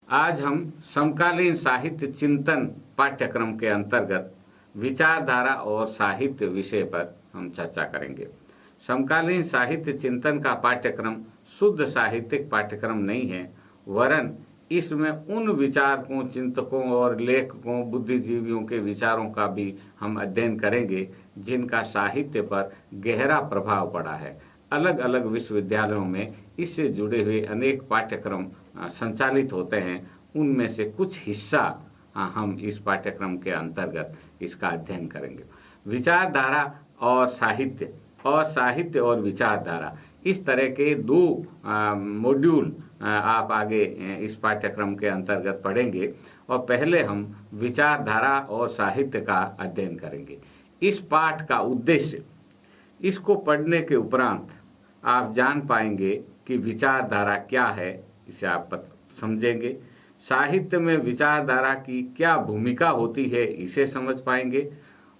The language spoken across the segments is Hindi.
आज हम समकालीन साहित्य चिंतन पाठ्यक्रम के अंतर्गत विचारधारा और साहित्य विषय पर हम चर्चा करेंगे। समकालीन साहित्य चिंतन का पाठ्यक्रम शुद्ध साहित्यिक पाठ्यक्रम नहीं है, वरन इसमें उन विचारकों, चिंतकों और लेखकों, बुद्धिजीवियों के विचारों का भी हम अध्ययन करेंगे जिनका साहित्य पर गहरा प्रभाव पड़ा है। अलग अलग विश्वविद्यालयों में इससे जुड़े हुए अनेक पाठ्यक्रम संचालित होते हैं। उनमें से कुछ हिस्सा हम इस पाठ्यक्रम के अंतर्गत इसका अध्ययन करेंगे। विचारधारा और साहित्य और विचारधारा, इस तरह के दो मॉड्यूल आप आगे इस पाठ्यक्रम के अंतर्गत पढ़ेंगे। और पहले हम विचारधारा और साहित्य का अध्ययन करेंगे। इस पाठ का उद्देश्य, इसको पढ़ने के उपरांत आप जान पाएंगे कि विचारधारा क्या है, इसे आप समझेंगे। साहित्य में विचारधारा की क्या भूमिका होती है, इसे समझ पाएंगे।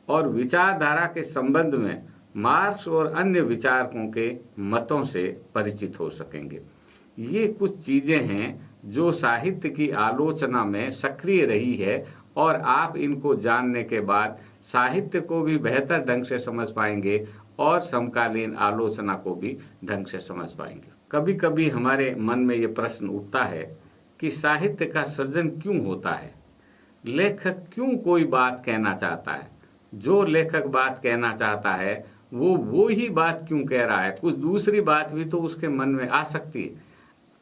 और विचारधारा के संबंध में मार्क्स और अन्य विचारकों के मतों से परिचित हो सकेंगे। ये कुछ चीज़ें हैं जो साहित्य की आलोचना में सक्रिय रही है और आप इनको जानने के बाद साहित्य को भी बेहतर ढंग से समझ पाएंगे और समकालीन आलोचना को भी ढंग से समझ पाएंगे। कभी कभी हमारे मन में ये प्रश्न उठता है कि साहित्य का सृजन क्यों होता है, लेखक क्यों कोई बात कहना चाहता है, जो लेखक बात कहना चाहता है वो ही बात क्यों कह रहा है, कुछ दूसरी बात भी तो उसके मन में आ सकती है।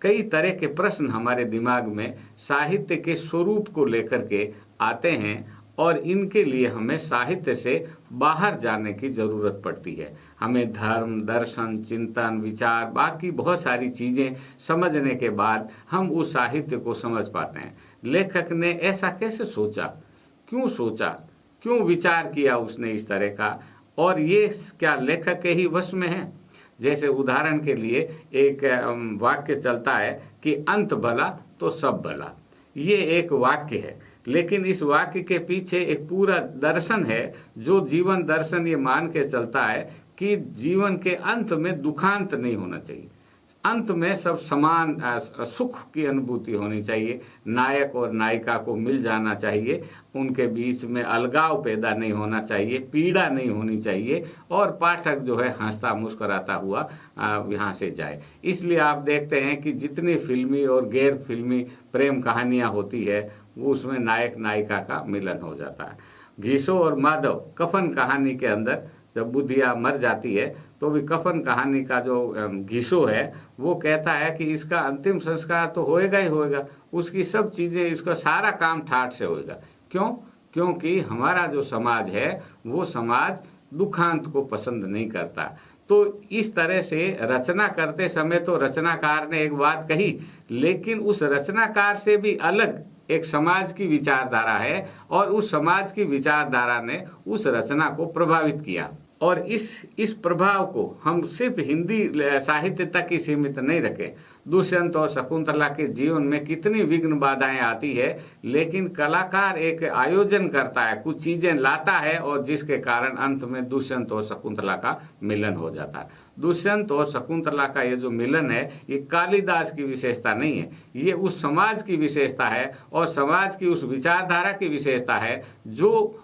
कई तरह के प्रश्न हमारे दिमाग में साहित्य के स्वरूप को लेकर के आते हैं और इनके लिए हमें साहित्य से बाहर जाने की ज़रूरत पड़ती है। हमें धर्म, दर्शन, चिंतन, विचार, बाकी बहुत सारी चीज़ें समझने के बाद हम उस साहित्य को समझ पाते हैं। लेखक ने ऐसा कैसे सोचा, क्यों विचार किया उसने इस तरह का, और ये क्या लेखक के ही वश में है। जैसे उदाहरण के लिए एक वाक्य चलता है कि अंत भला तो सब भला। ये एक वाक्य है, लेकिन इस वाक्य के पीछे एक पूरा दर्शन है जो जीवन दर्शन ये मान के चलता है कि जीवन के अंत में दुखांत नहीं होना चाहिए, अंत में सब समान सुख की अनुभूति होनी चाहिए, नायक और नायिका को मिल जाना चाहिए, उनके बीच में अलगाव पैदा नहीं होना चाहिए, पीड़ा नहीं होनी चाहिए और पाठक जो है हंसता मुस्कुराता हुआ यहाँ से जाए। इसलिए आप देखते हैं कि जितनी फिल्मी और गैर फिल्मी प्रेम कहानियाँ होती है वो उसमें नायक नायिका का मिलन हो जाता है। घीसो और माधव कफन कहानी के अंदर जब बुधिया मर जाती है तो भी कफन कहानी का जो घीसो है वो कहता है कि इसका अंतिम संस्कार तो होएगा ही होएगा, उसकी सब चीज़ें, इसका सारा काम ठाठ से होएगा। क्योंकि हमारा जो समाज है वो समाज दुखांत को पसंद नहीं करता। तो इस तरह से रचना करते समय तो रचनाकार ने एक बात कही, लेकिन उस रचनाकार से भी अलग एक समाज की विचारधारा है और उस समाज की विचारधारा ने उस रचना को प्रभावित किया। और इस प्रभाव को हम सिर्फ हिंदी साहित्य तक ही सीमित नहीं रखें। दुष्यंत और शकुंतला के जीवन में कितनी विघ्न बाधाएं आती है, लेकिन कलाकार एक आयोजन करता है, कुछ चीज़ें लाता है और जिसके कारण अंत में दुष्यंत और शकुंतला का मिलन हो जाता है। दुष्यंत और शकुंतला का ये जो मिलन है ये कालिदास की विशेषता नहीं है, ये उस समाज की विशेषता है और समाज की उस विचारधारा की विशेषता है जो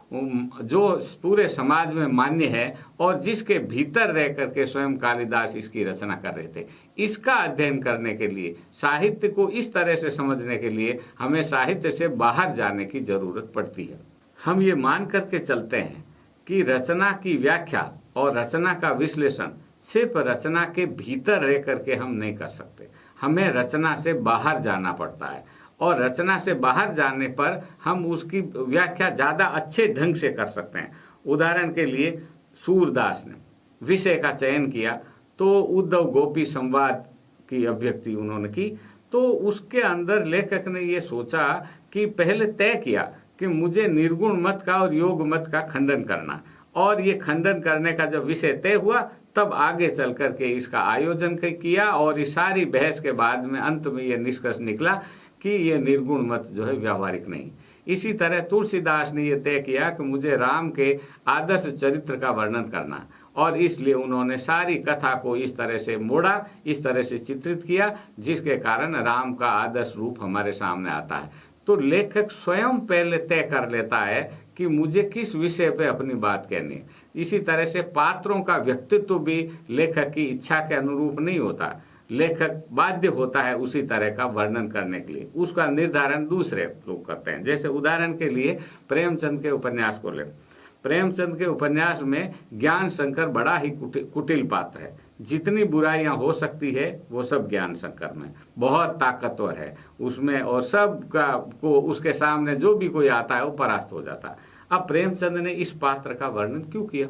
पूरे समाज में मान्य है और जिसके भीतर रह करके स्वयं कालिदास इसकी रचना कर रहे थे। इसका अध्ययन करने के लिए, साहित्य को इस तरह से समझने के लिए हमें साहित्य से बाहर जाने की जरूरत पड़ती है। हम ये मान करके चलते हैं कि रचना की व्याख्या और रचना का विश्लेषण सिर्फ रचना के भीतर रह करके हम नहीं कर सकते, हमें रचना से बाहर जाना पड़ता है और रचना से बाहर जाने पर हम उसकी व्याख्या ज़्यादा अच्छे ढंग से कर सकते हैं। उदाहरण के लिए सूरदास ने विषय का चयन किया तो उद्धव गोपी संवाद की अभिव्यक्ति उन्होंने की, तो उसके अंदर लेखक ने ये सोचा कि पहले तय किया कि मुझे निर्गुण मत का और योग मत का खंडन करना, और ये खंडन करने का जब विषय तय हुआ तब आगे चल कर के इसका आयोजन किया और इस सारी बहस के बाद में अंत में ये निष्कर्ष निकला कि ये निर्गुण मत जो है व्यावहारिक नहीं। इसी तरह तुलसीदास ने यह तय किया कि मुझे राम के आदर्श चरित्र का वर्णन करना, और इसलिए उन्होंने सारी कथा को इस तरह से मोड़ा, इस तरह से चित्रित किया, जिसके कारण राम का आदर्श रूप हमारे सामने आता है। तो लेखक स्वयं पहले तय कर लेता है कि मुझे किस विषय पे अपनी बात कहनी है। इसी तरह से पात्रों का व्यक्तित्व भी लेखक की इच्छा के अनुरूप नहीं होता, लेखक बाध्य होता है उसी तरह का वर्णन करने के लिए, उसका निर्धारण दूसरे लोग करते हैं। जैसे उदाहरण के लिए प्रेमचंद के उपन्यास को लें। प्रेमचंद के उपन्यास में ज्ञान शंकर बड़ा ही कुटिल पात्र है। जितनी बुराइयां हो सकती है वो सब ज्ञान शंकर में, बहुत ताकतवर है उसमें, और सब का को उसके सामने जो भी कोई आता है वो परास्त हो जाता है। अब प्रेमचंद ने इस पात्र का वर्णन क्यों किया?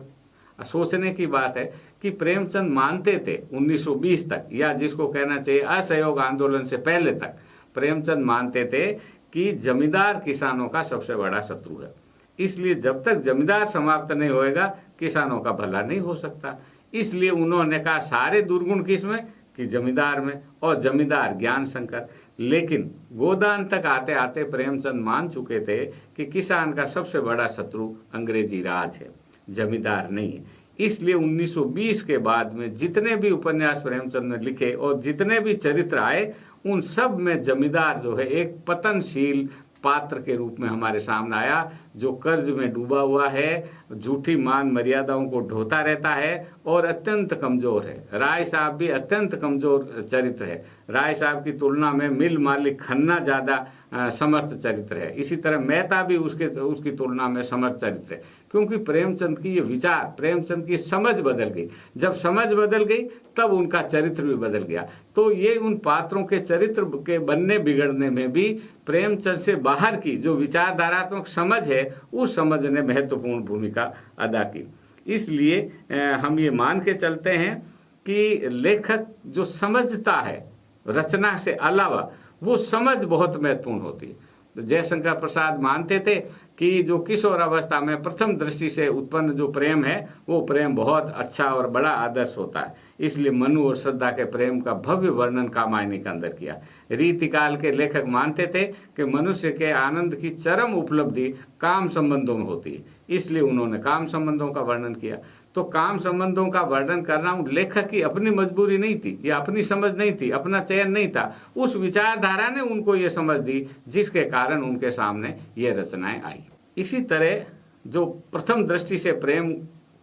सोचने की बात है कि प्रेमचंद मानते थे 1920 तक, या जिसको कहना चाहिए असहयोग आंदोलन से पहले तक, प्रेमचंद मानते थे कि जमींदार किसानों का सबसे बड़ा शत्रु है। इसलिए जब तक जमींदार समाप्त नहीं होएगा किसानों का भला नहीं हो सकता। इसलिए उन्होंने कहा सारे दुर्गुण किसमें? कि जमींदार में, और जमींदार ज्ञान शंकर। लेकिन गोदान तक आते आते प्रेमचंद मान चुके थे कि किसान का सबसे बड़ा शत्रु अंग्रेजी राज है, जमींदार नहीं है। इसलिए 1920 के बाद में जितने भी उपन्यास प्रेमचंद ने लिखे और जितने भी चरित्र आए, उन सब में जमींदार जो है एक पतनशील पात्र के रूप में हमारे सामने आया, जो कर्ज में डूबा हुआ है, झूठी मान मर्यादाओं को ढोता रहता है और अत्यंत कमजोर है। राय साहब भी अत्यंत कमजोर चरित्र है। राय साहब की तुलना में मिल मालिक खन्ना ज़्यादा समर्थ चरित्र है। इसी तरह मेहता भी उसकी तुलना में समर्थ चरित्र है, क्योंकि प्रेमचंद की ये विचार, प्रेमचंद की समझ बदल गई। जब समझ बदल गई तब उनका चरित्र भी बदल गया। तो ये उन पात्रों के चरित्र के बनने बिगड़ने में भी प्रेमचंद से बाहर की जो विचारधारात्मक समझ है, उस समझ ने महत्वपूर्ण भूमिका अदा की। इसलिए हम ये मान के चलते हैं कि लेखक जो समझता है रचना से अलावा, वो समझ बहुत महत्वपूर्ण होती है। तो जयशंकर प्रसाद मानते थे कि जो किशोर अवस्था में प्रथम दृष्टि से उत्पन्न जो प्रेम है, वो प्रेम बहुत अच्छा और बड़ा आदर्श होता है। इसलिए मनु और श्रद्धा के प्रेम का भव्य वर्णन कामायनी के अंदर किया। रीतिकाल के लेखक मानते थे कि मनुष्य के आनंद की चरम उपलब्धि काम संबंधों में होती है, इसलिए उन्होंने काम संबंधों का वर्णन किया। तो काम संबंधों का वर्णन करना लेखक की अपनी मजबूरी नहीं थी, या अपनी समझ नहीं थी, अपना चयन नहीं था। उस विचारधारा ने उनको ये समझ दी, जिसके कारण उनके सामने ये रचनाएं आई। इसी तरह जो प्रथम दृष्टि से प्रेम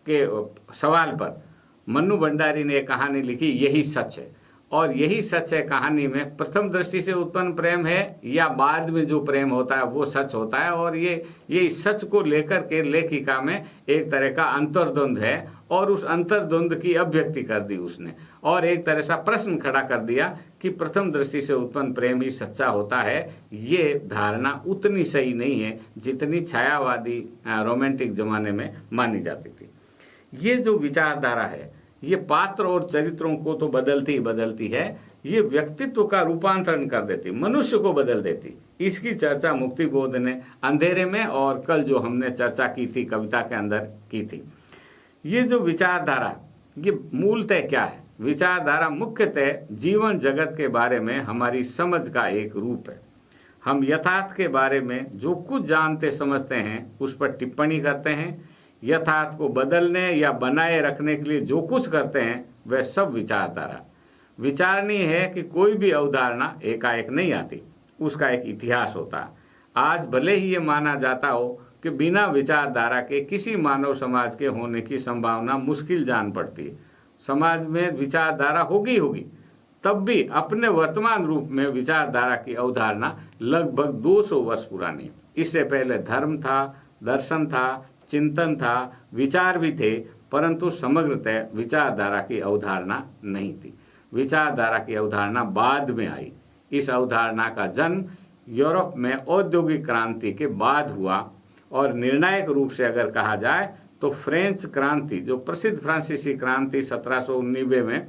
के सवाल पर मन्नू भंडारी ने एक कहानी लिखी, यही सच है। और यही सच है कहानी में प्रथम दृष्टि से उत्पन्न प्रेम है या बाद में जो प्रेम होता है वो सच होता है। और ये सच को लेकर के लेखिका में एक तरह का अंतर्द्वंद है, और उस अंतर्द्वंद की अभिव्यक्ति कर दी उसने, और एक तरह सा प्रश्न खड़ा कर दिया कि प्रथम दृष्टि से उत्पन्न प्रेम ही सच्चा होता है। ये धारणा उतनी सही नहीं है जितनी छायावादी रोमांटिक जमाने में मानी जाती थी। ये जो विचारधारा है, ये पात्र और चरित्रों को तो बदलती ही बदलती है, ये व्यक्तित्व का रूपांतरण कर देती, मनुष्य को बदल देती। इसकी चर्चा मुक्तिबोध ने अंधेरे में और कल जो हमने चर्चा की थी कविता के अंदर की थी। ये जो विचारधारा, ये मूलतः क्या है? विचारधारा मुख्यतः जीवन जगत के बारे में हमारी समझ का एक रूप है। हम यथार्थ के बारे में जो कुछ जानते समझते हैं उस पर टिप्पणी करते हैं। यथार्थ को बदलने या बनाए रखने के लिए जो कुछ करते हैं वह सब विचारधारा। विचारणीय है कि कोई भी अवधारणा एकाएक नहीं आती, उसका एक इतिहास होता है। आज भले ही ये माना जाता हो कि बिना विचारधारा के किसी मानव समाज के होने की संभावना मुश्किल जान पड़ती है। समाज में विचारधारा होगी, तब भी अपने वर्तमान रूप में विचारधारा की अवधारणा लगभग 200 वर्ष पुरानी। इससे पहले धर्म था, दर्शन था, चिंतन था, विचार भी थे, परंतु समग्रतः विचारधारा की अवधारणा नहीं थी। विचारधारा की अवधारणा बाद में आई। इस अवधारणा का जन्म यूरोप में औद्योगिक क्रांति के बाद हुआ, और निर्णायक रूप से अगर कहा जाए तो फ्रेंच क्रांति, जो प्रसिद्ध फ्रांसीसी क्रांति 1789 में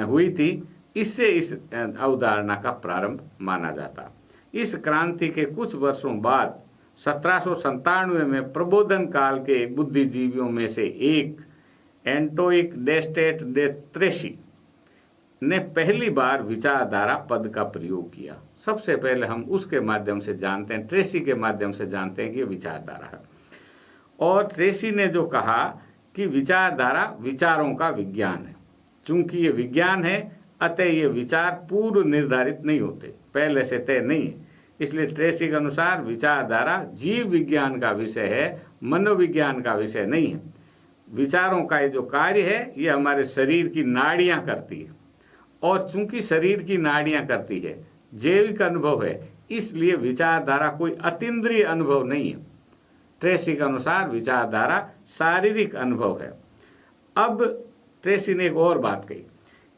हुई थी, इससे इस अवधारणा का प्रारंभ माना जाता। इस क्रांति के कुछ वर्षों बाद 1797 में प्रबोधन काल के बुद्धिजीवियों में से एक एंटोइक डेस्टेट दे त्रेसी ने पहली बार विचारधारा पद का प्रयोग किया। सबसे पहले हम उसके माध्यम से जानते हैं, ट्रेसी के माध्यम से जानते हैं कि विचारधारा है। और ट्रेसी ने जो कहा कि विचारधारा विचारों का विज्ञान है। चूंकि ये विज्ञान है, अतः ये विचार पूर्व निर्धारित नहीं होते, पहले से तय नहीं है। इसलिए ट्रेसी के अनुसार विचारधारा जीव विज्ञान का विषय है, मनोविज्ञान का विषय नहीं है। विचारों का ये जो कार्य है ये हमारे शरीर की नाड़ियां करती है, और चूंकि शरीर की नाड़ियां करती है, जैविक अनुभव है, इसलिए विचारधारा कोई अतीन्द्रिय अनुभव नहीं है। ट्रेसी के अनुसार विचारधारा शारीरिक अनुभव है। अब ट्रेसी ने एक और बात कही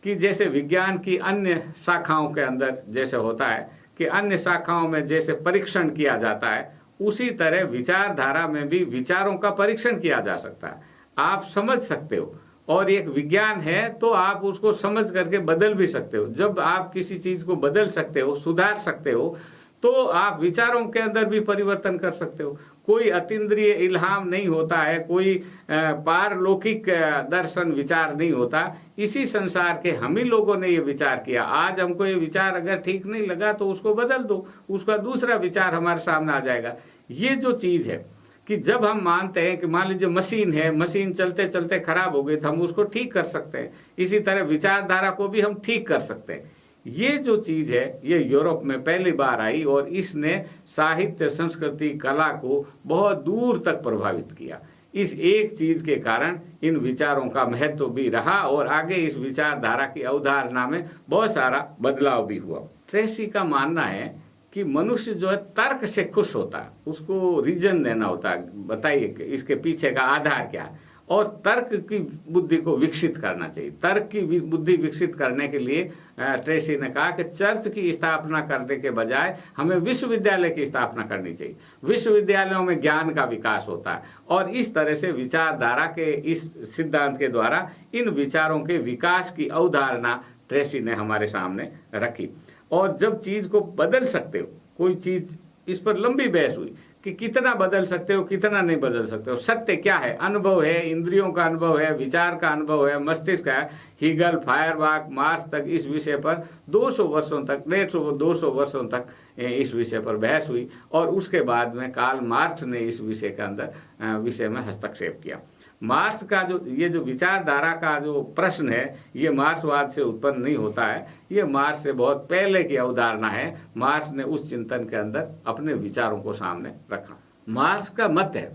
कि जैसे विज्ञान की अन्य शाखाओं के अंदर जैसे होता है कि अन्य शाखाओं में जैसे परीक्षण किया जाता है, उसी तरह विचारधारा में भी विचारों का परीक्षण किया जा सकता है। आप समझ सकते हो, और एक विज्ञान है तो आप उसको समझ करके बदल भी सकते हो। जब आप किसी चीज को बदल सकते हो, सुधार सकते हो, तो आप विचारों के अंदर भी परिवर्तन कर सकते हो। कोई अतीन्द्रिय इल्हाम नहीं होता है, कोई पारलौकिक दर्शन विचार नहीं होता। इसी संसार के हम ही लोगों ने ये विचार किया। आज हमको ये विचार अगर ठीक नहीं लगा तो उसको बदल दो, उसका दूसरा विचार हमारे सामने आ जाएगा। ये जो चीज है कि जब हम मानते हैं कि मान लीजिए मशीन है, मशीन चलते चलते खराब हो गई तो हम उसको ठीक कर सकते हैं, इसी तरह विचारधारा को भी हम ठीक कर सकते हैं। ये जो चीज है ये यूरोप में पहली बार आई, और इसने साहित्य, संस्कृति, कला को बहुत दूर तक प्रभावित किया। इस एक चीज के कारण इन विचारों का महत्व भी रहा, और आगे इस विचारधारा की अवधारणा में बहुत सारा बदलाव भी हुआ। ट्रेसी का मानना है कि मनुष्य जो है तर्क से खुश होता है, उसको रीजन देना होता है, बताइए कि इसके पीछे का आधार क्या है, और तर्क की बुद्धि को विकसित करना चाहिए। तर्क की बुद्धि विकसित करने के लिए ट्रेसी ने कहा कि चर्च की स्थापना करने के बजाय हमें विश्वविद्यालय की स्थापना करनी चाहिए। विश्वविद्यालयों में ज्ञान का विकास होता है, और इस तरह से विचारधारा के इस सिद्धांत के द्वारा इन विचारों के विकास की अवधारणा ट्रेसी ने हमारे सामने रखी। और जब चीज को बदल सकते हो, कोई चीज, इस पर लंबी बहस हुई कि कितना बदल सकते हो, कितना नहीं बदल सकते हो, सत्य क्या है, अनुभव है, इंद्रियों का अनुभव है, विचार का अनुभव है, मस्तिष्क है। हीगल, फायरबाख, मार्क्स तक इस विषय पर 200 वर्षों तक, 150-200 वर्षों तक इस विषय पर बहस हुई, और उसके बाद में कार्ल मार्क्स ने इस विषय के अंदर विषय में हस्तक्षेप किया। मार्क्स का ये जो विचारधारा का जो प्रश्न है, ये मार्क्सवाद से उत्पन्न नहीं होता है, ये मार्क्स से बहुत पहले की अवधारणा है। मार्क्स ने उस चिंतन के अंदर अपने विचारों को सामने रखा। मार्क्स का मत है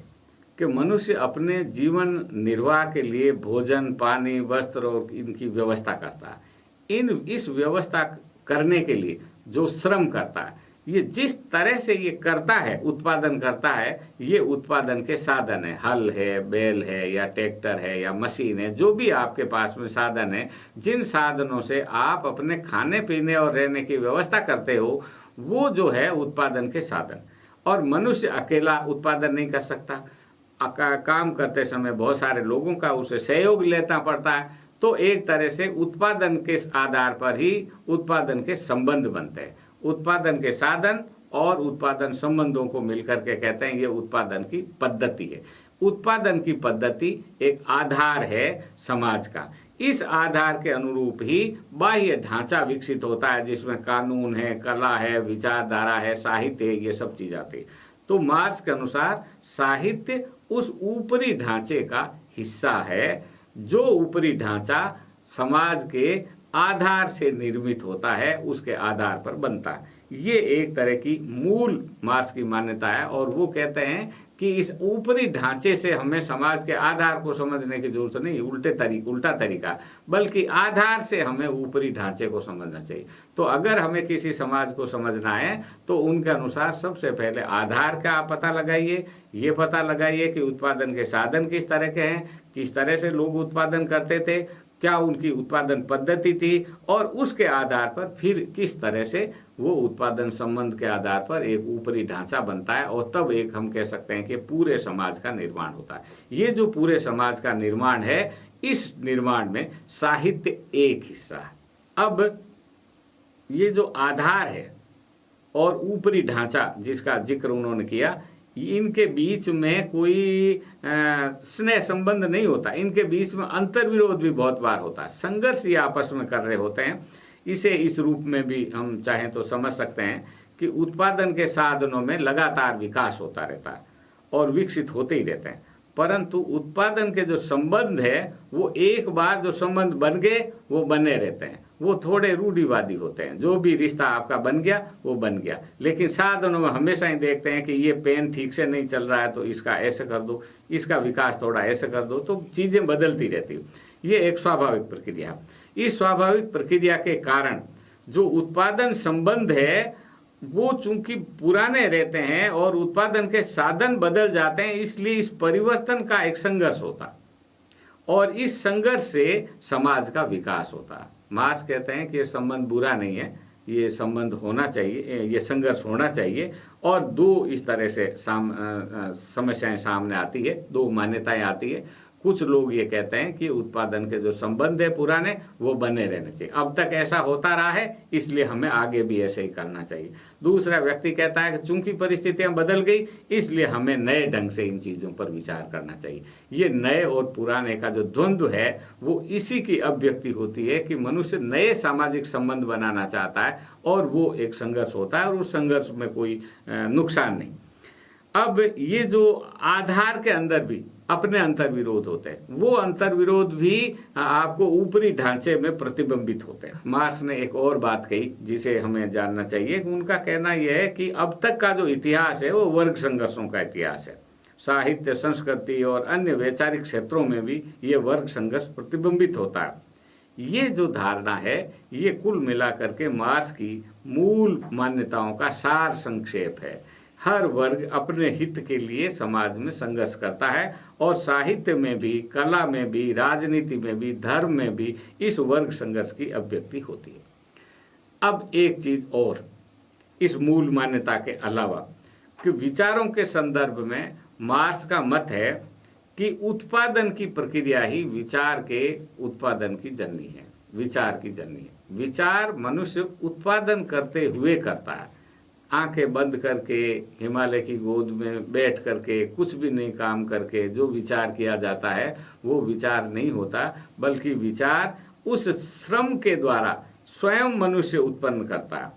कि मनुष्य अपने जीवन निर्वाह के लिए भोजन, पानी, वस्त्र और इनकी व्यवस्था करता है। इस व्यवस्था करने के लिए जो श्रम करता है, ये जिस तरह से ये करता है, उत्पादन करता है, ये उत्पादन के साधन है। हल है, बैल है, या ट्रैक्टर है, या मशीन है, जो भी आपके पास में साधन है, जिन साधनों से आप अपने खाने पीने और रहने की व्यवस्था करते हो, वो जो है उत्पादन के साधन। और मनुष्य अकेला उत्पादन नहीं कर सकता, काम करते समय बहुत सारे लोगों का उसे सहयोग लेना पड़ता है। तो एक तरह से उत्पादन के आधार पर ही उत्पादन के संबंध बनते हैं। उत्पादन के साधन और उत्पादन संबंधों को मिलकर के कहते हैं ये उत्पादन की पद्धति है। उत्पादन की पद्धति एक आधार है समाज का। इस आधार के अनुरूप ही बाह्य ढांचा विकसित होता है, जिसमें कानून है, कला है, विचारधारा है, साहित्य है, ये सब चीज आती है। तो मार्क्स के अनुसार साहित्य उस ऊपरी ढांचे का हिस्सा है, जो ऊपरी ढांचा समाज के आधार से निर्मित होता है, उसके आधार पर बनता है। ये एक तरह की मूल मार्क्स की मान्यता है, और वो कहते हैं कि इस ऊपरी ढांचे से हमें समाज के आधार को समझने की जरूरत नहीं, उल्टा तरीका, बल्कि आधार से हमें ऊपरी ढांचे को समझना चाहिए। तो अगर हमें किसी समाज को समझना है तो उनके अनुसार सबसे पहले आधार का पता लगाइए। ये पता लगाइए कि उत्पादन के साधन किस तरह के हैं, किस तरह से लोग उत्पादन करते थे, क्या उनकी उत्पादन पद्धति थी, और उसके आधार पर फिर किस तरह से वो उत्पादन संबंध के आधार पर एक ऊपरी ढांचा बनता है, और तब एक हम कह सकते हैं कि पूरे समाज का निर्माण होता है। ये जो पूरे समाज का निर्माण है, इस निर्माण में साहित्य एक हिस्सा है। अब ये जो आधार है और ऊपरी ढांचा जिसका जिक्र उन्होंने किया, इनके बीच में कोई स्नेह संबंध नहीं होता, इनके बीच में अंतर्विरोध भी बहुत बार होता है, संघर्ष ये आपस में कर रहे होते हैं। इसे इस रूप में भी हम चाहें तो समझ सकते हैं कि उत्पादन के साधनों में लगातार विकास होता रहता है और विकसित होते ही रहते हैं, परंतु उत्पादन के जो संबंध है वो एक बार जो संबंध बन गए वो बने रहते हैं, वो थोड़े रूढ़िवादी होते हैं। जो भी रिश्ता आपका बन गया वो बन गया, लेकिन साधनों में हमेशा ही देखते हैं कि ये पेन ठीक से नहीं चल रहा है तो इसका ऐसे कर दो, इसका विकास थोड़ा ऐसे कर दो, तो चीज़ें बदलती रहती। ये एक स्वाभाविक प्रक्रिया। इस स्वाभाविक प्रक्रिया के कारण जो उत्पादन संबंध है वो चूंकि पुराने रहते हैं और उत्पादन के साधन बदल जाते हैं, इसलिए इस परिवर्तन का एक संघर्ष होता और इस संघर्ष से समाज का विकास होता। मार्क्स कहते हैं कि ये संबंध बुरा नहीं है, ये संबंध होना चाहिए, ये संघर्ष होना चाहिए। और दो इस तरह से समस्याएं सामने आती है, दो मान्यताएं आती है। कुछ लोग ये कहते हैं कि उत्पादन के जो संबंध है पुराने वो बने रहने चाहिए, अब तक ऐसा होता रहा है इसलिए हमें आगे भी ऐसे ही करना चाहिए। दूसरा व्यक्ति कहता है कि चूंकि परिस्थितियां बदल गई इसलिए हमें नए ढंग से इन चीज़ों पर विचार करना चाहिए। ये नए और पुराने का जो द्वंद्व है वो इसी की अभिव्यक्ति होती है कि मनुष्य नए सामाजिक संबंध बनाना चाहता है और वो एक संघर्ष होता है और उस संघर्ष में कोई नुकसान नहीं। अब ये जो आधार के अंदर भी अपने अंतर्विरोध होते हैं, वो अंतर्विरोध भी आपको ऊपरी ढांचे में प्रतिबिंबित होते हैं। मार्क्स ने एक और बात कही जिसे हमें जानना चाहिए। उनका कहना यह है कि अब तक का जो इतिहास है वो वर्ग संघर्षों का इतिहास है। साहित्य, संस्कृति और अन्य वैचारिक क्षेत्रों में भी ये वर्ग संघर्ष प्रतिबिंबित होता है। ये जो धारणा है ये कुल मिलाकर के मार्क्स की मूल मान्यताओं का सार संक्षेप है। हर वर्ग अपने हित के लिए समाज में संघर्ष करता है और साहित्य में भी, कला में भी, राजनीति में भी, धर्म में भी इस वर्ग संघर्ष की अभिव्यक्ति होती है। अब एक चीज और इस मूल मान्यता के अलावा कि विचारों के संदर्भ में मार्क्स का मत है कि उत्पादन की प्रक्रिया ही विचार के उत्पादन की जननी है, विचार की जननी है। विचार मनुष्य उत्पादन करते हुए करता है, आंखें बंद करके, हिमालय की गोद में बैठ करके, कुछ भी नहीं काम करके जो विचार किया जाता है वो विचार नहीं होता, बल्कि विचार उस श्रम के द्वारा स्वयं मनुष्य उत्पन्न करता है।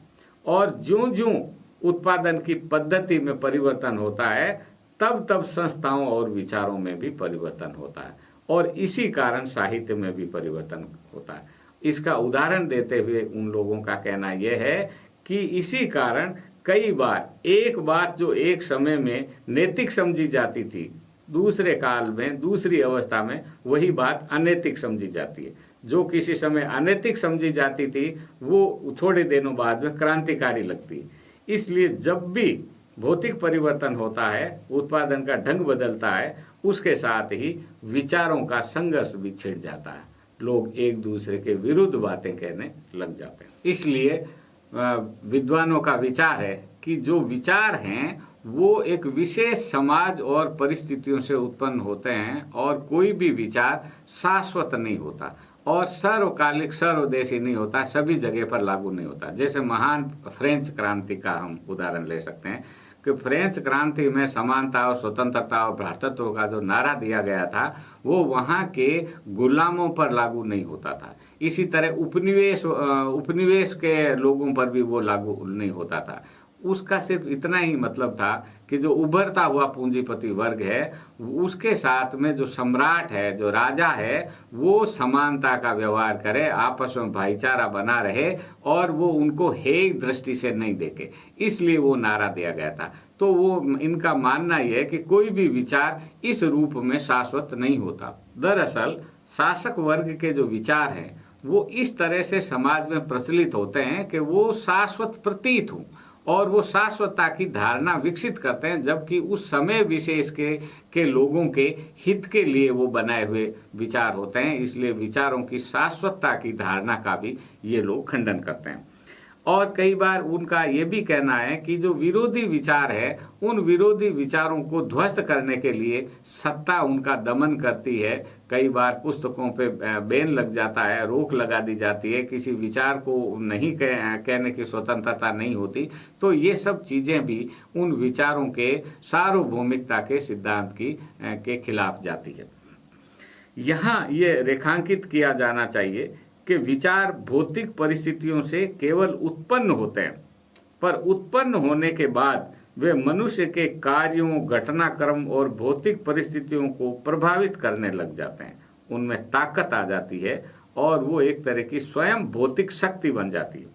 और ज्यों-ज्यों उत्पादन की पद्धति में परिवर्तन होता है तब तब संस्थाओं और विचारों में भी परिवर्तन होता है और इसी कारण साहित्य में भी परिवर्तन होता है। इसका उदाहरण देते हुए उन लोगों का कहना यह है कि इसी कारण कई बार एक बात जो एक समय में नैतिक समझी जाती थी, दूसरे काल में, दूसरी अवस्था में वही बात अनैतिक समझी जाती है। जो किसी समय अनैतिक समझी जाती थी वो थोड़े दिनों बाद में क्रांतिकारी लगती है। इसलिए जब भी भौतिक परिवर्तन होता है, उत्पादन का ढंग बदलता है, उसके साथ ही विचारों का संघर्ष भी छिड़ जाता है। लोग एक दूसरे के विरुद्ध बातें कहने लग जाते हैं। इसलिए विद्वानों का विचार है कि जो विचार हैं वो एक विशेष समाज और परिस्थितियों से उत्पन्न होते हैं और कोई भी विचार शाश्वत नहीं होता और सर्वकालिक, सर्वदेशी नहीं होता, सभी जगह पर लागू नहीं होता। जैसे महान फ्रेंच क्रांति का हम उदाहरण ले सकते हैं कि फ्रेंच क्रांति में समानता और स्वतंत्रता और भ्रातृत्व का जो नारा दिया गया था वो वहाँ के गुलामों पर लागू नहीं होता था। इसी तरह उपनिवेश के लोगों पर भी वो लागू नहीं होता था। उसका सिर्फ इतना ही मतलब था कि जो उभरता हुआ पूंजीपति वर्ग है उसके साथ में जो सम्राट है, जो राजा है, वो समानता का व्यवहार करे, आपस में भाईचारा बना रहे और वो उनको हेय दृष्टि से नहीं देखे, इसलिए वो नारा दिया गया था। तो वो इनका मानना यह है कि कोई भी विचार इस रूप में शाश्वत नहीं होता। दरअसल शासक वर्ग के जो विचार हैं वो इस तरह से समाज में प्रचलित होते हैं कि वो शाश्वत प्रतीत हों और वो शाश्वतता की धारणा विकसित करते हैं, जबकि उस समय विशेष के लोगों के हित के लिए वो बनाए हुए विचार होते हैं। इसलिए विचारों की शाश्वतता की धारणा का भी ये लोग खंडन करते हैं। और कई बार उनका ये भी कहना है कि जो विरोधी विचार है उन विरोधी विचारों को ध्वस्त करने के लिए सत्ता उनका दमन करती है। कई बार पुस्तकों पे बैन लग जाता है, रोक लगा दी जाती है, किसी विचार को नहीं कहने की स्वतंत्रता नहीं होती। तो ये सब चीज़ें भी उन विचारों के सार्वभौमिकता के सिद्धांत के खिलाफ जाती है। यहाँ ये रेखांकित किया जाना चाहिए कि विचार भौतिक परिस्थितियों से केवल उत्पन्न होते हैं, पर उत्पन्न होने के बाद वे मनुष्य के कार्यों, घटनाक्रम और भौतिक परिस्थितियों को प्रभावित करने लग जाते हैं। उनमें ताकत आ जाती है और वो एक तरह की स्वयं भौतिक शक्ति बन जाती है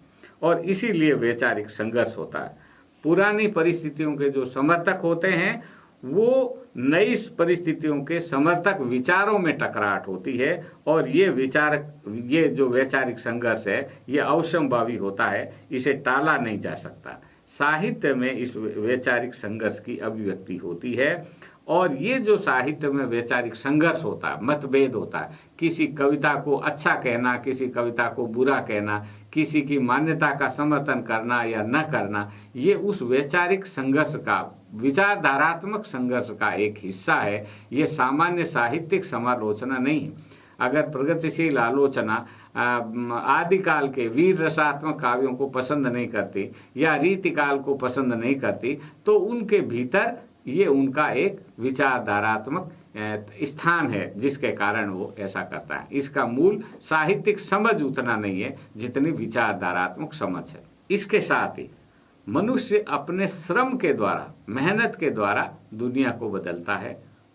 और इसीलिए वैचारिक संघर्ष होता है। पुरानी परिस्थितियों के जो समर्थक होते हैं वो नई परिस्थितियों के समर्थक विचारों में टकराहट होती है और ये जो वैचारिक संघर्ष है ये अवश्यंभावी होता है, इसे टाला नहीं जा सकता। साहित्य में इस वैचारिक संघर्ष की अभिव्यक्ति होती है और ये जो साहित्य में वैचारिक संघर्ष होता है, मतभेद होता है, किसी कविता को अच्छा कहना, किसी कविता को बुरा कहना, किसी की मान्यता का समर्थन करना या न करना, ये उस वैचारिक संघर्ष का, विचारधारात्मक संघर्ष का एक हिस्सा है। ये सामान्य साहित्यिक समालोचना नहीं है। अगर प्रगतिशील आलोचना आदिकाल के वीर रसात्मक काव्यों को पसंद नहीं करती या रीतिकाल को पसंद नहीं करती तो उनके भीतर ये उनका एक विचारधारात्मक स्थान है जिसके कारण वो ऐसा करता है। इसका मूल साहित्यिक समझ उतना नहीं है जितनी विचारधारात्मक समझ है। इसके साथ ही मनुष्य अपने श्रम के द्वारा, मेहनत के द्वारा दुनिया को बदलता है,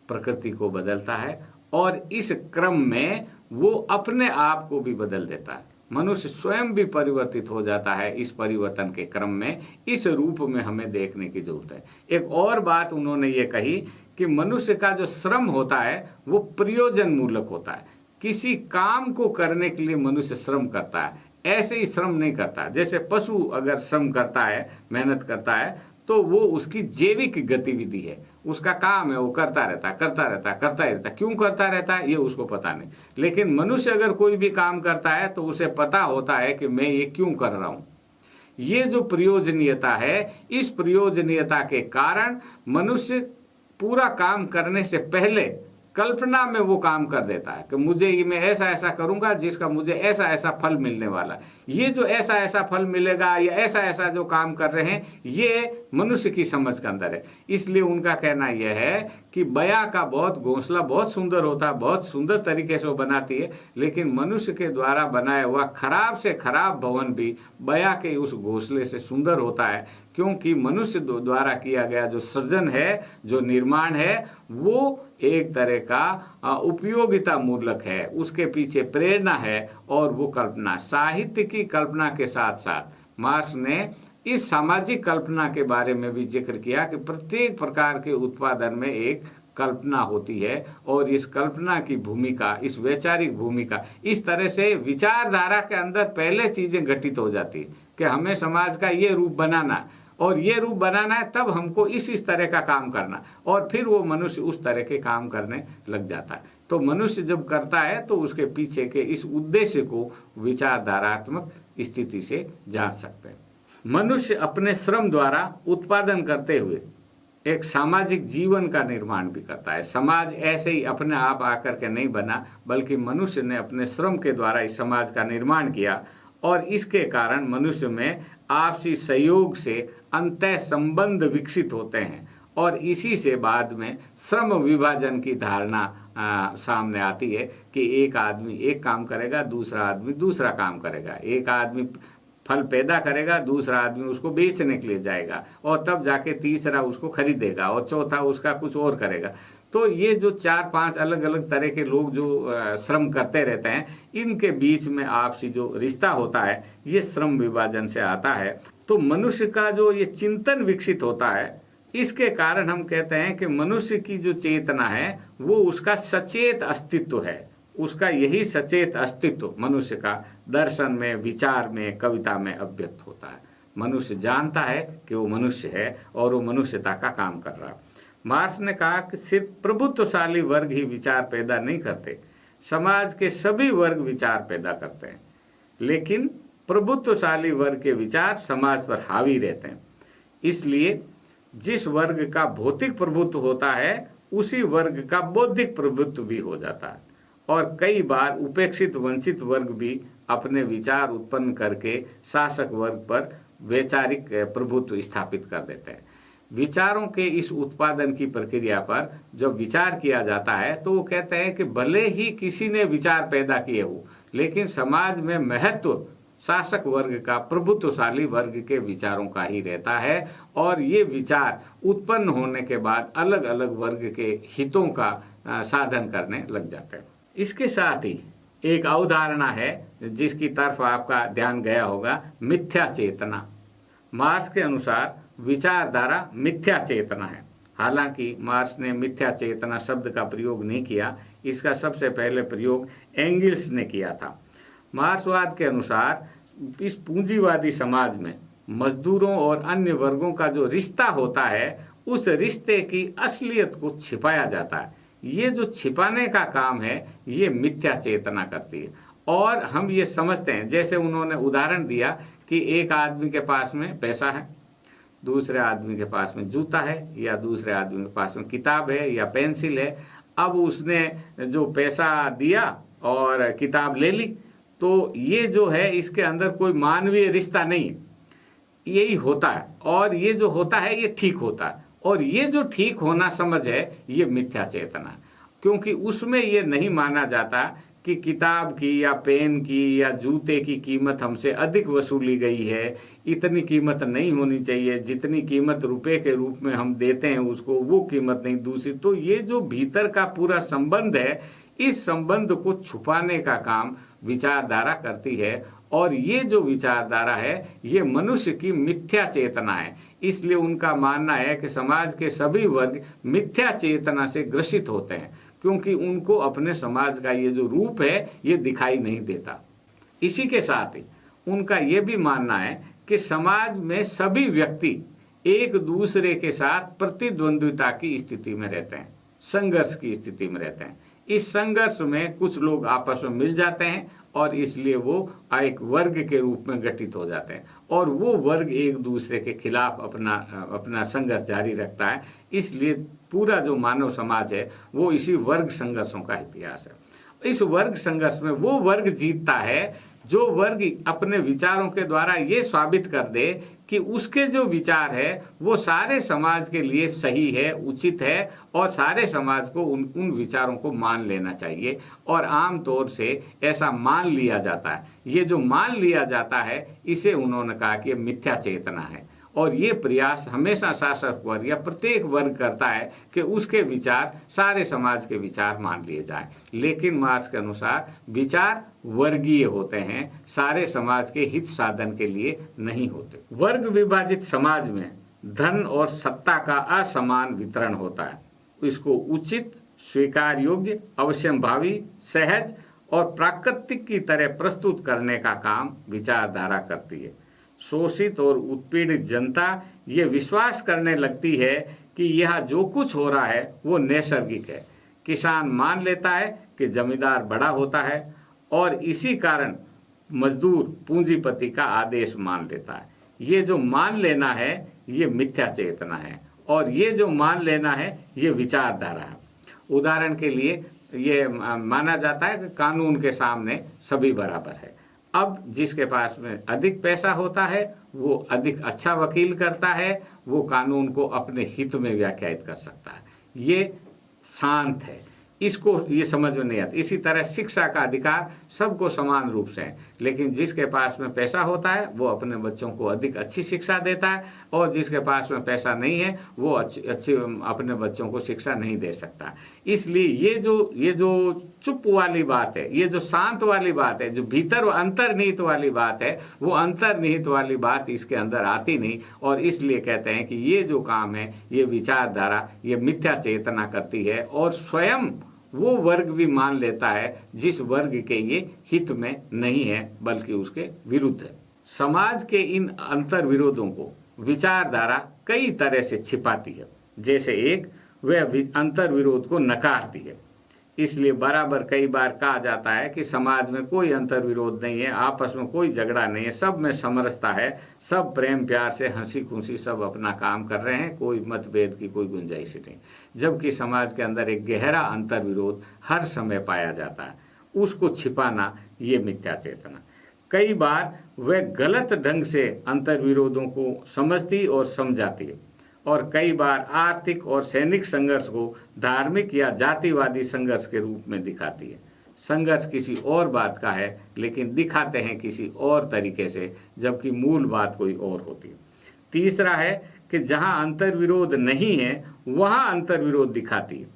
प्रकृति को बदलता है और इस क्रम में वो अपने आप को भी बदल देता है। मनुष्य स्वयं भी परिवर्तित हो जाता है इस परिवर्तन के क्रम में। इस रूप में हमें देखने की जरूरत है। एक और बात उन्होंने ये कही कि मनुष्य का जो श्रम होता है वो प्रयोजन मूलक होता है। किसी काम को करने के लिए मनुष्य श्रम करता है, ऐसे ही श्रम नहीं करता। जैसे पशु अगर श्रम करता है, मेहनत करता है तो वो उसकी जैविक गतिविधि है, उसका काम है, वो करता रहता है। क्यों करता रहता है ये उसको पता नहीं। लेकिन मनुष्य अगर कोई भी काम करता है तो उसे पता होता है कि मैं ये क्यों कर रहा हूँ। ये जो प्रयोजनीयता है, इस प्रयोजनीयता के कारण मनुष्य पूरा काम करने से पहले कल्पना में वो काम कर देता है कि मुझे ये, मैं ऐसा ऐसा करूंगा जिसका मुझे ऐसा ऐसा फल मिलने वाला है। ये जो ऐसा ऐसा फल मिलेगा या ऐसा ऐसा जो काम कर रहे हैं ये मनुष्य की समझ के अंदर है। इसलिए उनका कहना यह है कि बया का बहुत घोंसला बहुत सुंदर होता है, बहुत सुंदर तरीके से वो बनाती है, लेकिन मनुष्य के द्वारा बनाया हुआ खराब से खराब भवन भी बया के उस घोंसले से सुंदर होता है, क्योंकि मनुष्य द्वारा किया गया जो सृजन है, जो निर्माण है, वो एक तरह का उपयोगिता मूलक है, उसके पीछे प्रेरणा है और वो कल्पना। साहित्य की कल्पना के साथ साथ मार्क्स ने इस सामाजिक कल्पना के बारे में भी जिक्र किया कि प्रत्येक प्रकार के उत्पादन में एक कल्पना होती है और इस कल्पना की भूमिका, इस वैचारिक भूमिका, इस तरह से विचारधारा के अंदर पहले चीजें घटित हो जाती है कि हमें समाज का ये रूप बनाना और ये रूप बनाना है, तब हमको इस तरह का काम करना, और फिर वो मनुष्य उस तरह के काम करने लग जाता है। तो मनुष्य जब करता है तो उसके पीछे के इस उद्देश्य को विचारधारात्मक स्थिति से जांच सकते हैं। मनुष्य अपने श्रम द्वारा उत्पादन करते हुए एक सामाजिक जीवन का निर्माण भी करता है। समाज ऐसे ही अपने आप आकर के नहीं बना, बल्कि मनुष्य ने अपने श्रम के द्वारा इस समाज का निर्माण किया और इसके कारण मनुष्य में आपसी सहयोग से अंतः संबंध विकसित होते हैं और इसी से बाद में श्रम विभाजन की धारणा सामने आती है कि एक आदमी एक काम करेगा, दूसरा आदमी दूसरा काम करेगा। एक आदमी फल पैदा करेगा, दूसरा आदमी उसको बेचने के लिए जाएगा और तब जाके तीसरा उसको खरीदेगा और चौथा उसका कुछ और करेगा। तो ये जो 4-5 अलग अलग तरह के लोग जो श्रम करते रहते हैं, इनके बीच में आपसी जो रिश्ता होता है ये श्रम विभाजन से आता है। तो मनुष्य का जो ये चिंतन विकसित होता है, इसके कारण हम कहते हैं कि मनुष्य की जो चेतना है वो उसका सचेत अस्तित्व है। उसका यही सचेत अस्तित्व मनुष्य का दर्शन में, विचार में, कविता में अभिव्यक्त होता है। मनुष्य जानता है कि वो मनुष्य है और वो मनुष्यता का काम कर रहा है। मार्क्स ने कहा कि सिर्फ प्रभुत्वशाली वर्ग ही विचार पैदा नहीं करते, समाज के सभी वर्ग विचार पैदा करते हैं, लेकिन प्रभुत्वशाली वर्ग के विचार समाज पर हावी रहते हैं। इसलिए जिस वर्ग का भौतिक प्रभुत्व होता है उसी वर्ग का बौद्धिक प्रभुत्व भी हो जाता है और कई बार उपेक्षित वंचित वर्ग भी अपने विचार उत्पन्न करके शासक वर्ग पर वैचारिक प्रभुत्व स्थापित कर देते हैं। विचारों के इस उत्पादन की प्रक्रिया पर जब विचार किया जाता है तो वो कहते हैं कि भले ही किसी ने विचार पैदा किए हो, लेकिन समाज में महत्व शासक वर्ग का, प्रभुत्वशाली वर्ग के विचारों का ही रहता है और ये विचार उत्पन्न होने के बाद अलग अलग वर्ग के हितों का साधन करने लग जाते हैं। इसके साथ ही एक अवधारणा है जिसकी तरफ आपका ध्यान गया होगा, मिथ्या चेतना। मार्क्स के अनुसार विचारधारा मिथ्या चेतना है। हालांकि मार्क्स ने मिथ्या चेतना शब्द का प्रयोग नहीं किया, इसका सबसे पहले प्रयोग एंगल्स ने किया था। मार्क्सवाद के अनुसार इस पूंजीवादी समाज में मजदूरों और अन्य वर्गों का जो रिश्ता होता है, उस रिश्ते की असलियत को छिपाया जाता है। ये जो छिपाने का काम है, ये मिथ्या चेतना करती है। और हम ये समझते हैं, जैसे उन्होंने उदाहरण दिया कि एक आदमी के पास में पैसा है, दूसरे आदमी के पास में जूता है, या दूसरे आदमी के पास में किताब है या पेंसिल है। अब उसने जो पैसा दिया और किताब ले ली, तो ये जो है इसके अंदर कोई मानवीय रिश्ता नहीं है, यही होता है। और ये जो होता है ये ठीक होता है, और ये जो ठीक होना समझ है ये मिथ्या चेतना है। क्योंकि उसमें ये नहीं माना जाता कि किताब की या पेन की या जूते की कीमत हमसे अधिक वसूली गई है, इतनी कीमत नहीं होनी चाहिए, जितनी कीमत रुपए के रूप में हम देते हैं उसको वो कीमत नहीं, दूसरी। तो ये जो भीतर का पूरा संबंध है, इस संबंध को छुपाने का काम विचारधारा करती है। और ये जो विचारधारा है ये मनुष्य की मिथ्या चेतना है। इसलिए उनका मानना है कि समाज के सभी वर्ग मिथ्या चेतना से ग्रसित होते हैं, क्योंकि उनको अपने समाज का ये जो रूप है ये दिखाई नहीं देता। इसी के साथ ही उनका ये भी मानना है कि समाज में सभी व्यक्ति एक दूसरे के साथ प्रतिद्वंद्विता की स्थिति में रहते हैं, संघर्ष की स्थिति में रहते हैं। इस संघर्ष में कुछ लोग आपस में मिल जाते हैं और इसलिए वो एक वर्ग के रूप में गठित हो जाते हैं, और वो वर्ग एक दूसरे के खिलाफ अपना संघर्ष जारी रखता है। इसलिए पूरा जो मानव समाज है वो इसी वर्ग संघर्षों का इतिहास है। इस वर्ग संघर्ष में वो वर्ग जीतता है जो वर्ग अपने विचारों के द्वारा ये साबित कर दे कि उसके जो विचार है वो सारे समाज के लिए सही है, उचित है, और सारे समाज को उन विचारों को मान लेना चाहिए। और आम तौर से ऐसा मान लिया जाता है। ये जो मान लिया जाता है इसे उन्होंने कहा कि मिथ्या चेतना है। और ये प्रयास हमेशा शासक वर्ग या प्रत्येक वर्ग करता है कि उसके विचार सारे समाज के विचार मान लिए जाएं। लेकिन मार्क्स के अनुसार विचार वर्गीय होते हैं, सारे समाज के हित साधन के लिए नहीं होते। वर्ग विभाजित समाज में धन और सत्ता का असमान वितरण होता है। इसको उचित, स्वीकार योग्य, अवश्यंभावी, सहज और प्राकृतिक की तरह प्रस्तुत करने का काम विचारधारा करती है। शोषित और उत्पीड़ित जनता ये विश्वास करने लगती है कि यह जो कुछ हो रहा है वो नैसर्गिक है। किसान मान लेता है कि जमींदार बड़ा होता है, और इसी कारण मजदूर पूंजीपति का आदेश मान लेता है। ये जो मान लेना है ये मिथ्या चेतना है, और ये जो मान लेना है ये विचारधारा है। उदाहरण के लिए ये माना जाता है कि कानून के सामने सभी बराबर है। अब जिसके पास में अधिक पैसा होता है वो अधिक अच्छा वकील करता है, वो कानून को अपने हित में व्याख्यायित कर सकता है। ये शांत है, इसको ये समझ में नहीं आता। इसी तरह शिक्षा का अधिकार सबको समान रूप से है, लेकिन जिसके पास में पैसा होता है वो अपने बच्चों को अधिक अच्छी शिक्षा देता है, और जिसके पास में पैसा नहीं है वो अच्छी अपने बच्चों को शिक्षा नहीं दे सकता। इसलिए ये जो चुप वाली बात है, ये जो शांत वाली बात है, जो भीतर अंतर्निहित वाली बात है, वो अंतर्निहित वाली बात इसके अंदर आती नहीं। और इसलिए कहते हैं कि ये जो काम है ये विचारधारा, ये मिथ्या चेतना करती है, और स्वयं वो वर्ग भी मान लेता है जिस वर्ग के ये हित में नहीं है बल्कि उसके विरुद्ध है। समाज के इन अंतर विरोधों को विचारधारा कई तरह से छिपाती है। जैसे एक, वह अंतर विरोध को नकारती है। इसलिए बराबर कई बार कहा जाता है कि समाज में कोई अंतर विरोध नहीं है, आपस में कोई झगड़ा नहीं है, सब में समरसता है, सब प्रेम प्यार से हंसी खुशी सब अपना काम कर रहे हैं, कोई मतभेद की कोई गुंजाइश नहीं। जबकि समाज के अंदर एक गहरा अंतर विरोध हर समय पाया जाता है, उसको छिपाना ये मिथ्या चेतना। कई बार वह गलत ढंग से अंतर विरोधों को समझती और समझाती है, और कई बार आर्थिक और सैनिक संघर्ष को धार्मिक या जातिवादी संघर्ष के रूप में दिखाती है। संघर्ष किसी और बात का है, लेकिन दिखाते हैं किसी और तरीके से, जबकि मूल बात कोई और होती है। तीसरा है कि जहाँ अंतर्विरोध नहीं है वहाँ अंतर्विरोध दिखाती है,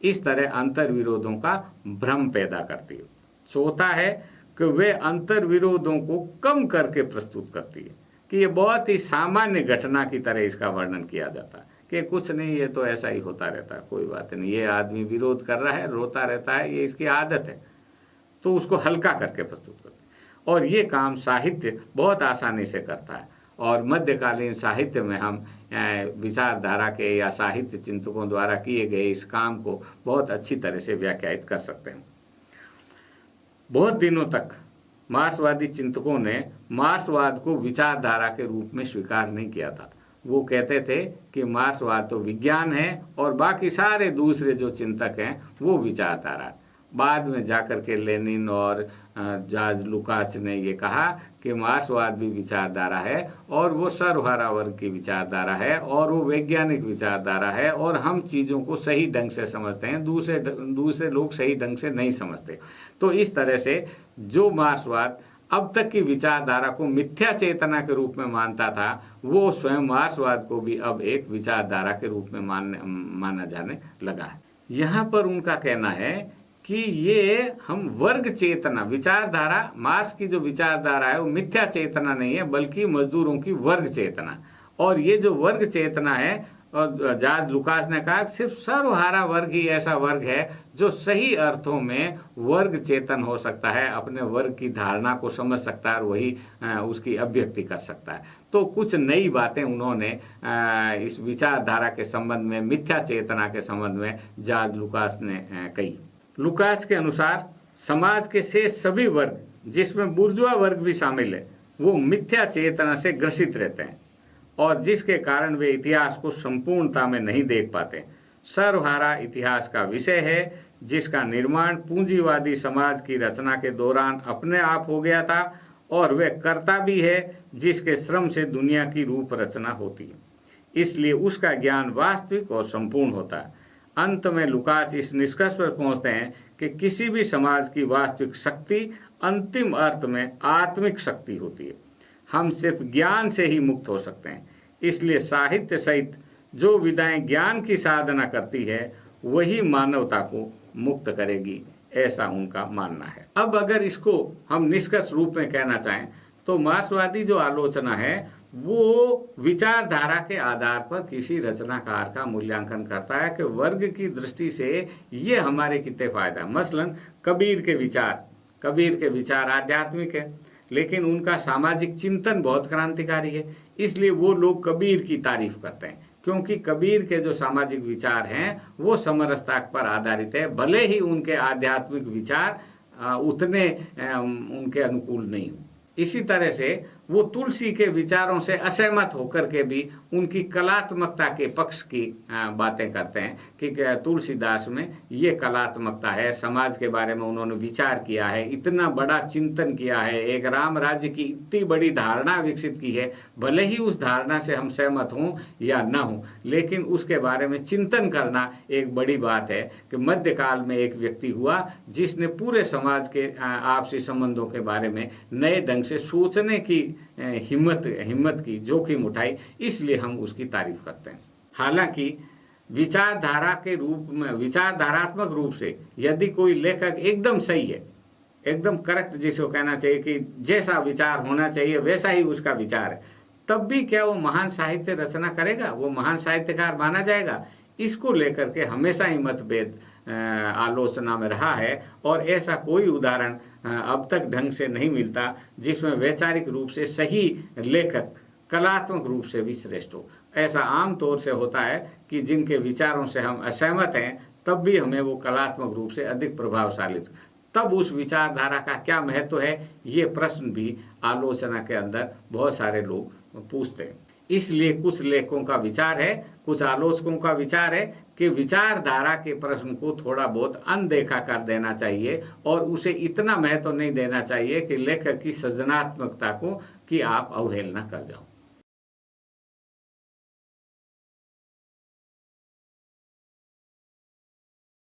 इस तरह अंतर्विरोधों का भ्रम पैदा करती है। चौथा है कि वे अंतर्विरोधों को कम करके प्रस्तुत करती है, कि ये बहुत ही सामान्य घटना की तरह इसका वर्णन किया जाता है कि कुछ नहीं, ये तो ऐसा ही होता रहता है, कोई बात नहीं, ये आदमी विरोध कर रहा है, रोता रहता है, ये इसकी आदत है, तो उसको हल्का करके प्रस्तुत करते हैं। और ये काम साहित्य बहुत आसानी से करता है, और मध्यकालीन साहित्य में हम विचारधारा के या साहित्य चिंतकों द्वारा किए गए इस काम को बहुत अच्छी तरह से व्याख्यायित कर सकते हैं। बहुत दिनों तक मार्क्सवादी चिंतकों ने मार्क्सवाद को विचारधारा के रूप में स्वीकार नहीं किया था। वो कहते थे कि मार्क्सवाद तो विज्ञान है और बाकी सारे दूसरे जो चिंतक हैं वो विचारधारा। बाद में जाकर के लेनिन और जॉर्ज लुकाच ने ये कहा कि मार्क्सवाद भी विचारधारा है, और वो सर्वहारा वर्ग की विचारधारा है, और वो वैज्ञानिक विचारधारा है, और हम चीज़ों को सही ढंग से समझते हैं, दूसरे लोग सही ढंग से नहीं समझते। तो इस तरह से जो मार्क्सवाद अब तक की विचारधारा को मिथ्या चेतना के रूप में मानता था, वो स्वयं मार्क्सवाद को भी अब एक विचारधारा के रूप में माना जाने लगा है। यहाँ पर उनका कहना है कि ये हम वर्ग चेतना, विचारधारा, मार्क्स की जो विचारधारा है वो मिथ्या चेतना नहीं है, बल्कि मजदूरों की वर्ग चेतना। और ये जो वर्ग चेतना है, और जॉर्ज लुकास ने कहा सिर्फ सर्वहारा वर्ग ही ऐसा वर्ग है जो सही अर्थों में वर्ग चेतन हो सकता है, अपने वर्ग की धारणा को समझ सकता है और वही उसकी अभिव्यक्ति कर सकता है। तो कुछ नई बातें उन्होंने इस विचारधारा के संबंध में, मिथ्या चेतना के संबंध में जॉर्ज लुकास ने कही। लुकास के अनुसार समाज के शेष सभी वर्ग, जिसमें बुर्जुआ वर्ग भी शामिल है, वो मिथ्या चेतना से ग्रसित रहते हैं, और जिसके कारण वे इतिहास को संपूर्णता में नहीं देख पाते। सर्वहारा इतिहास का विषय है, जिसका निर्माण पूंजीवादी समाज की रचना के दौरान अपने आप हो गया था, और वह कर्ता भी है जिसके श्रम से दुनिया की रूप रचना होती है, इसलिए उसका ज्ञान वास्तविक और संपूर्ण होता है। अंत में लुकास इस निष्कर्ष पर पहुंचते हैं कि किसी भी समाज की वास्तविक शक्ति अंतिम अर्थ में आत्मिक शक्ति होती है। हम सिर्फ ज्ञान से ही मुक्त हो सकते हैं, इसलिए साहित्य सहित जो विधाएं ज्ञान की साधना करती है वही मानवता को मुक्त करेगी, ऐसा उनका मानना है। अब अगर इसको हम निष्कर्ष रूप में कहना चाहें तो मार्क्सवादी जो आलोचना है वो विचारधारा के आधार पर किसी रचनाकार का मूल्यांकन करता है कि वर्ग की दृष्टि से ये हमारे कितने फायदा। मसलन कबीर के विचार आध्यात्मिक है, लेकिन उनका सामाजिक चिंतन बहुत क्रांतिकारी है, इसलिए वो लोग कबीर की तारीफ करते हैं, क्योंकि कबीर के जो सामाजिक विचार हैं वो समरसता पर आधारित है, भले ही उनके आध्यात्मिक विचार उतने उनके अनुकूल नहीं हो। इसी तरह से वो तुलसी के विचारों से असहमत होकर के भी उनकी कलात्मकता के पक्ष की बातें करते हैं कि तुलसीदास में ये कलात्मकता है, समाज के बारे में उन्होंने विचार किया है, इतना बड़ा चिंतन किया है, एक राम राज्य की इतनी बड़ी धारणा विकसित की है, भले ही उस धारणा से हम सहमत हों या ना हों, लेकिन उसके बारे में चिंतन करना एक बड़ी बात है। कि मध्यकाल में एक व्यक्ति हुआ जिसने पूरे समाज के आपसी संबंधों के बारे में नए ढंग से सोचने की हिम्मत की, जोखिम उठाई, इसलिए हम उसकी तारीफ करते हैं। हालांकि विचारधारा के रूप में, विचारधारात्मक रूप से यदि कोई लेखक एकदम सही है, एकदम करेक्ट, जिसको कहना चाहिए कि जैसा विचार होना चाहिए वैसा ही उसका विचार है, तब भी क्या वो महान साहित्य रचना करेगा, वो महान साहित्यकार माना जाएगा? इसको लेकर के हमेशा ही मतभेद आलोचना में रहा है, और ऐसा कोई उदाहरण अब तक ढंग से नहीं मिलता जिसमें वैचारिक रूप से सही लेखक कलात्मक रूप से भी श्रेष्ठ हो। ऐसा आम तौर से होता है कि जिनके विचारों से हम असहमत हैं तब भी हमें वो कलात्मक रूप से अधिक प्रभावशाली, तब उस विचारधारा का क्या महत्व है, ये प्रश्न भी आलोचना के अंदर बहुत सारे लोग पूछते हैं। इसलिए कुछ लेखकों का विचार है, कुछ आलोचकों का विचार है कि विचारधारा के प्रश्न को थोड़ा बहुत अनदेखा कर देना चाहिए और उसे इतना महत्व नहीं देना चाहिए कि लेखक की सृजनात्मकता को कि आप अवहेलना कर जाओ।